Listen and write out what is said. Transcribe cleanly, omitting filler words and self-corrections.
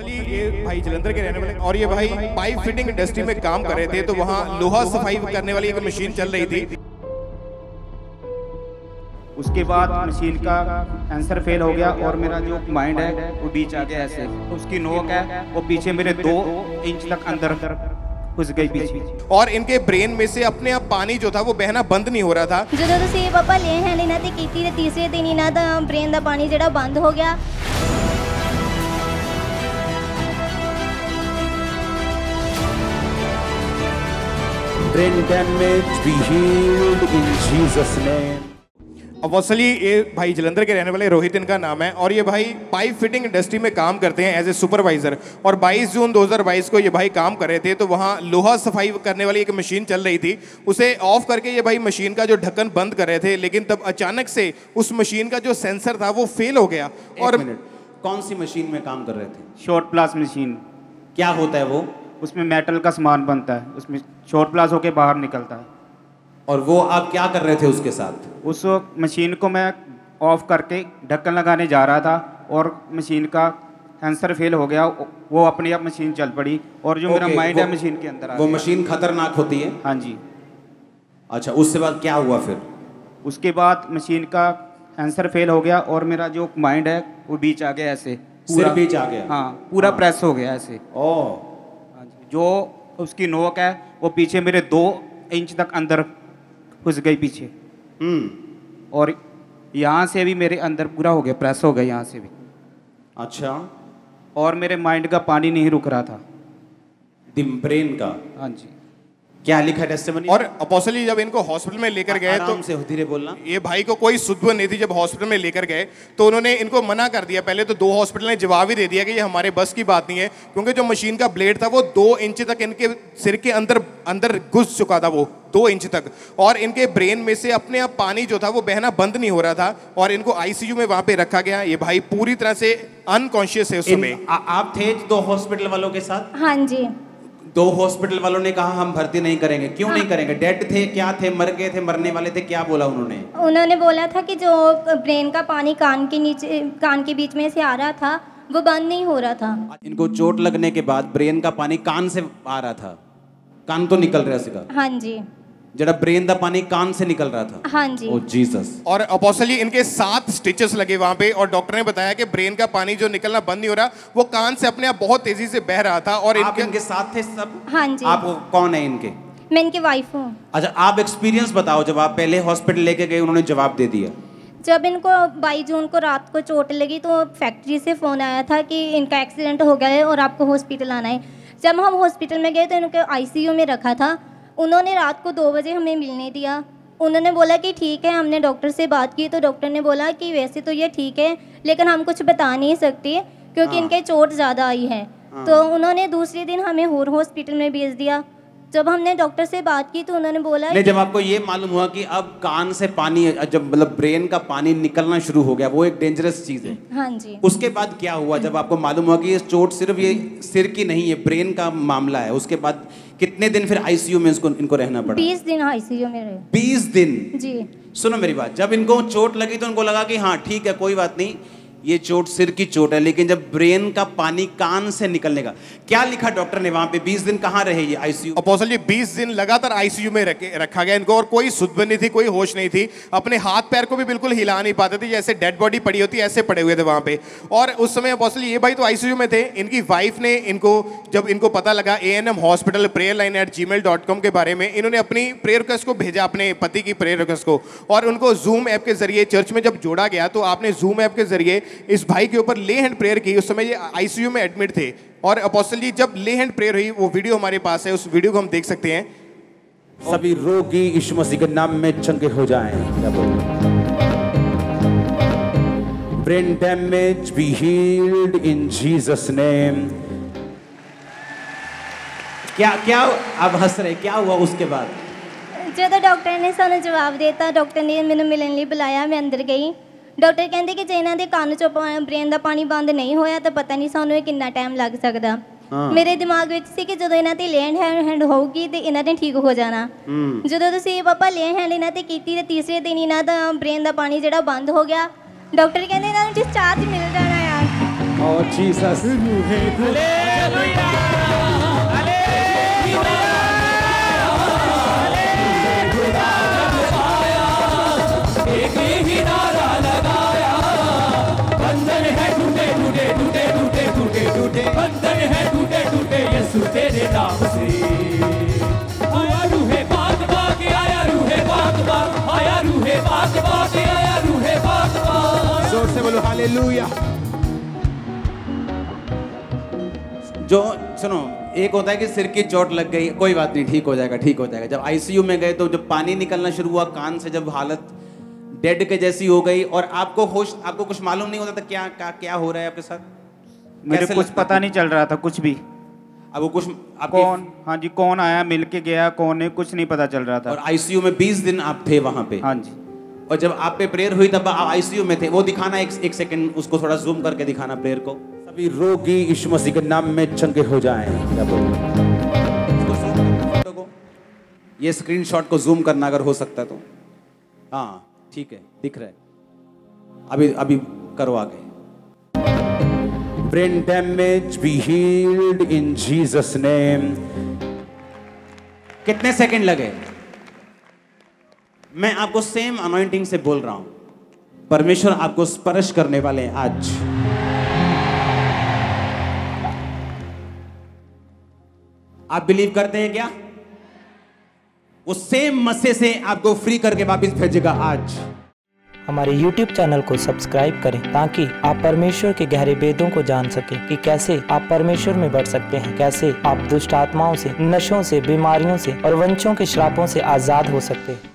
असली ये भाई जलंधर के रहने वाले और ये भाई पाइप फिटिंग इंडस्ट्री में काम कर रहे थे, तो वहाँ लोहा सफाई करने वाली एक मशीन चल रही थी। उसके बाद मशीन का सेंसर फेल हो गया और मेरा जो माइंड है वो बीच आ गया ऐसे, उसकी नोक है वो पीछे मेरे 2 इंच तक अंदर घुस गई पीछे, और इनके ब्रेन में से अपने आप पानी जो था वो बहना बंद नहीं हो रहा था। ਜਦੋਂ ਤੁਸੀਂ ਪਾਪਾ ਲੈ ਹੈਂਡ ਇਹਨਾਂ ਤੇ ਕੀਤੀ ਤੇ ਤੀਸਰੇ ਦਿਨ ਇਹਨਾਂ ਦਾ ਬ੍ਰੇਨ ਦਾ ਪਾਣੀ ਜਿਹੜਾ ਬੰਦ ਹੋ ਗਿਆ। Brain damage be healed in Jesus' name. अब असली ये भाई जलंधर के रहने वाले रोहित इनका नाम है, और ये भाई पाइप फिटिंग इंडस्ट्री में काम करते हैं एज ए सुपरवाइजर। और 22 जून 2022 को ये भाई काम कर रहे थे, तो वहाँ लोहा सफाई करने वाली एक मशीन चल रही थी। उसे ऑफ करके ये भाई मशीन का जो ढक्कन बंद कर रहे थे, लेकिन तब अचानक से उस मशीन का जो सेंसर था वो फेल हो गया। और कौन सी मशीन में काम कर रहे थे? शॉर्ट प्लास मशीन। क्या होता है वो? उसमें मेटल का सामान बनता है, उसमें शॉर्ट प्लास होके बाहर निकलता है। और वो आप क्या कर रहे थे उसके साथ? उस मशीन को मैं ऑफ करके ढक्कन लगाने जा रहा था और मशीन का सेंसर फेल हो गया, वो अपनी आप मशीन चल पड़ी और जो मेरा माइंड है मशीन के अंदर आ वो गया। मशीन खतरनाक होती है? हाँ जी। अच्छा, उसके बाद क्या हुआ फिर? उसके बाद मशीन का सेंसर फेल हो गया और मेरा जो माइंड है वो बीच आ गया ऐसे, सिर बीच आ गया? हाँ, पूरा प्रेस हो गया ऐसे। ओह, हाँ जी। जो उसकी नोक है वो पीछे मेरे 2 इंच तक अंदर घुस गई पीछे। और यहाँ से भी मेरे अंदर पूरा हो गया, प्रेस हो गया यहाँ से भी। अच्छा। और मेरे माइंड का पानी नहीं रुक रहा था, ब्रेन का। हाँ जी। क्या लिखा है टेस्टिमनी? और अपोस्टली जब इनको हॉस्पिटल में लेकर गए तो आराम से धीरे बोलना। ये भाई को कोई सुध नहीं थी। जब हॉस्पिटल में लेकर गए तो उन्होंने इनको मना कर दिया। पहले तो 2 हॉस्पिटल ने जवाब ही दे दिया कि ये हमारे बस की बात नहीं है, क्योंकि जो मशीन का ब्लेड था वो 2 इंच तक इनके सिर के अंदर घुस चुका था, वो 2 इंच तक। और इनके ब्रेन में से अपने आप पानी जो था वो बहना बंद नहीं हो रहा था, और इनको आईसीयू में वहां पे रखा गया। ये भाई पूरी तरह से अनकॉन्शियस है उस समय। आप थे 2 हॉस्पिटल वालों के साथ? हाँ जी। 2 हॉस्पिटल वालों ने कहा हम भर्ती नहीं करेंगे। क्यों नहीं करेंगे? डेड थे? क्या थे? मर गए थे? मरने वाले थे? क्या बोला उन्होंने? उन्होंने बोला था कि जो ब्रेन का पानी कान के नीचे, कान के बीच में से आ रहा था वो बंद नहीं हो रहा था। इनको चोट लगने के बाद ब्रेन का पानी कान से आ रहा था, कान तो निकल रहा सीधा? हाँ जी। जरा ब्रेन का पानी कान से निकल रहा था? हाँ जी। ओ जीसस। और अपोस्टली इनके 7 स्टिचेस लगे वहां पे, और डॉक्टर ने बताया कि ब्रेन का पानी जो निकलना बंद नहीं हो रहा, वो कान से अपने आप बहुत तेजी से बह रहा था। और आप इनके साथ थे सब? हाँ जी। आप कौन है इनके? मैं इनकी वाइफ हूँ। अच्छा, आप एक्सपीरियंस बताओ। जब आप पहले हॉस्पिटल लेके गए उन्होंने जवाब दे दिया? जब इनको 22 जून को रात को चोट लगी तो फैक्ट्री से फ़ोन आया था कि इनका एक्सीडेंट हो गया है और आपको हॉस्पिटल आना है। जब हम हॉस्पिटल में गए तो इनको आईसीयू में रखा था। उन्होंने रात को 2 बजे हमें मिलने दिया। उन्होंने बोला कि ठीक है। हमने डॉक्टर से बात की तो डॉक्टर ने बोला कि वैसे तो ये ठीक है, लेकिन हम कुछ बता नहीं सकते क्योंकि इनके चोट ज़्यादा आई है। तो उन्होंने दूसरे दिन हमें और हॉस्पिटल में भेज दिया। जब हमने डॉक्टर से बात की तो उन्होंने बोला नहीं, जब आपको ये मालूम हुआ कि अब कान से पानी, जब मतलब ब्रेन का पानी निकलना शुरू हो गया, वो एक डेंजरस चीज है। हाँ जी। उसके बाद क्या हुआ जब आपको मालूम हुआ कि ये चोट सिर्फ ये सिर की नहीं है, ब्रेन का मामला है? उसके बाद कितने दिन फिर आईसीयू में इनको रहना पड़ा? 20 दिन आईसीयू में रहे। 20 दिन? जी। सुनो मेरी बात, जब इनको चोट लगी तो इनको लगा कि हाँ ठीक है, कोई बात नहीं, ये चोट सिर की चोट है। लेकिन जब ब्रेन का पानी कान से निकलने का, क्या लिखा डॉक्टर ने वहां पे? 20 दिन कहाँ रहे ये आईसीयू? अपोस्टली 20 दिन लगातार आईसीयू में रखा गया इनको, और कोई सुध नहीं थी, कोई होश नहीं थी। अपने हाथ पैर को भी बिल्कुल हिला नहीं पाते थे, जैसे डेड बॉडी पड़ी होती है ऐसे पड़े हुए थे वहां पे। और उस समय अपोस्टली ये भाई तो आईसीयू में थे। इनकी वाइफ ने इनको, जब इनको पता लगा ANM हॉस्पिटल prayerline@gmail.com के बारे में, इन्होंने अपनी प्रेयर रिक्वेस्ट को भेजा, अपने पति की प्रेयर रिक्वेस्ट को, और उनको जूम ऐप के जरिए चर्च में जब जोड़ा गया तो आपने जूम ऐप के जरिए इस भाई के ऊपर ले हैंड प्रेयर की। उस समय ये आईसीयू में एडमिट थे। और अपोस्टल जी जब ले हैंड प्रेयर हुई, वो वीडियो हमारे पास है, उस वीडियो को हम देख सकते हैं। सभी रोगी यीशु मसीह के नाम में चंगे हो जाएं। Brain damage be healed in Jesus name. क्या अब हंस रहे, क्या हुआ उसके बाद? जो डॉक्टर ने सानू जवाब देता, डॉक्टर ने मैंने मिलने लिए बुलाया, मैं अंदर गई। डॉक्टर कहते कि जे इन्हां दे कान चों ब्रेन का पानी बंद नहीं होया तो पता नहीं सानू कितना टाइम लग सकता। मेरे दिमाग ਵਿੱਚ ਸੀ ਕਿ ਜਦੋਂ ਇਹਨਾਂ ਤੇ ਲੈਂਡ ਹੈਂਡ ਹੋਊਗੀ ਤੇ ਇਹਨਾਂ ਨੇ ਠੀਕ ਹੋ ਜਾਣਾ। ਜਦੋਂ ਤੁਸੀਂ ਪਾਪਾ ਲੈਂਡ ਹੈਂਡ ਇਹਨਾਂ ਤੇ ਕੀਤੀ ਤੇ ਤੀਸਰੇ ਦਿਨ ਇਹਨਾਂ ਦਾ ਬ੍ਰੇਨ ਦਾ ਪਾਣੀ ਜਿਹੜਾ ਬੰਦ ਹੋ ਗਿਆ। ਡਾਕਟਰ ਕਹਿੰਦੇ ਇਹਨਾਂ ਨੂੰ ਡਿਸਚਾਰਜ ਮਿਲ ਜਾਣਾ ਯਾਰ। और जीसस बंधन है टूटे टूटे यीशु तेरे नाम से। आया रूहे बाग बाग, आया रूहे बाग बाग, आया रूहे बाग बाग, आया रूहे बाग बाग। जोर से बोलो हालेलुया। जो सुनो, एक होता है कि सिर की चोट लग गई, कोई बात नहीं, ठीक हो जाएगा, ठीक हो जाएगा। जब आईसीयू में गए तो जब पानी निकलना शुरू हुआ कान से, जब हालत डेड के जैसी हो गई और आपको होश, आपको कुछ मालूम नहीं होता था क्या क्या क्या हो रहा है आपके साथ? मेरे कुछ पता नहीं चल रहा था कुछ भी। अब वो कुछ कौन, हाँ जी, कौन आया मिल के गया, कौन नहीं, कुछ नहीं पता चल रहा था। और आईसीयू में 20 दिन आप थे वहां पे? हाँ जी। और जब आप पे प्रेयर हुई तब आप आईसीयू में थे, वो दिखाना एक सेकंड, उसको थोड़ा जूम करके दिखाना प्रेयर को। सभी रोगी यीशु मसीह के नाम में चंगे हो जाएं। ये स्क्रीनशॉट को जूम करना अगर हो सकता तो। हाँ ठीक है, दिख रहा है। अभी करो आगे। Brain damage be healed in Jesus name. कितने सेकंड लगे? मैं आपको सेम अनॉइंटिंग से बोल रहा हूं, परमेश्वर आपको स्पर्श करने वाले हैं आज। आप बिलीव करते हैं क्या? वो सेम मस्से से आपको फ्री करके वापस भेजेगा आज। हमारे YouTube चैनल को सब्सक्राइब करें ताकि आप परमेश्वर के गहरे वेदों को जान सकें कि कैसे आप परमेश्वर में बढ़ सकते हैं, कैसे आप दुष्ट आत्माओं से, नशों से, बीमारियों से और वंशों के श्रापों से आज़ाद हो सकते हैं।